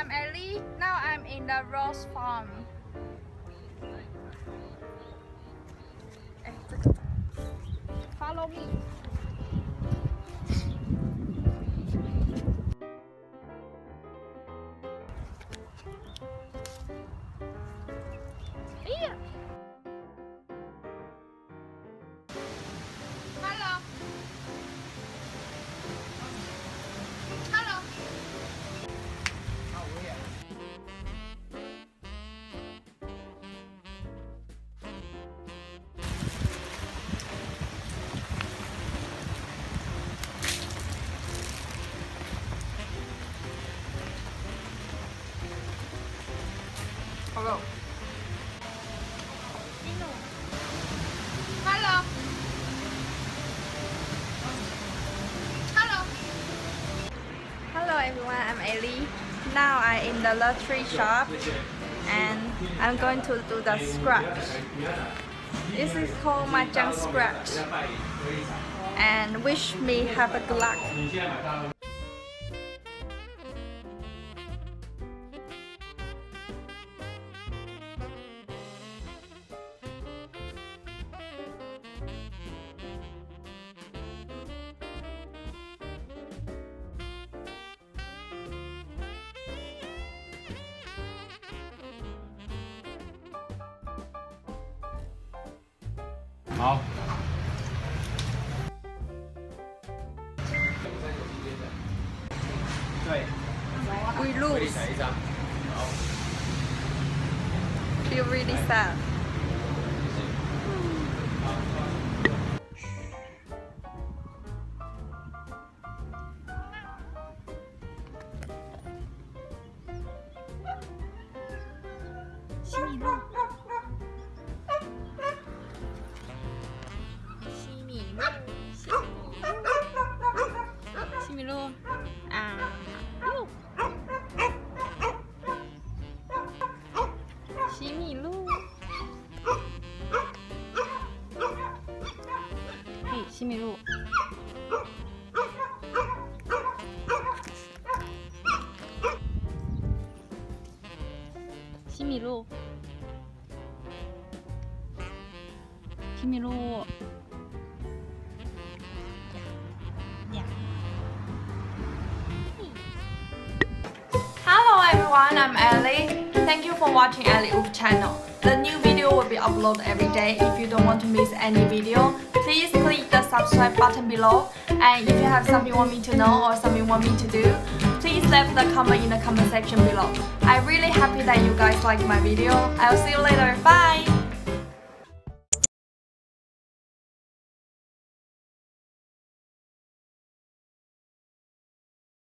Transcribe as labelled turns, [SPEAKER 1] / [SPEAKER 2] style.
[SPEAKER 1] I'm Elie. Now I'm in the rose farm. Follow me. Here. Hello. Hello. Hello. Hello. Hello. Hello everyone, I'm Elie. Now I'm in the lottery shop and I'm going to do the scratch. This is called Mahjong Scratch. And wish me have a good luck.
[SPEAKER 2] 好。对。
[SPEAKER 1] We lose. Feel really sad. Hey, 西米露。西米露。西米露。Hello everyone, I'm Elie. Thank you for watching Elie Oops Channel. The new video will be uploaded every day. If you don't want to miss any video, please click the subscribe button below. And if you have something you want me to know or something you want me to do, please leave the comment in the comment section below. I'm really happy that you guys like my video. I'll see you later. Bye!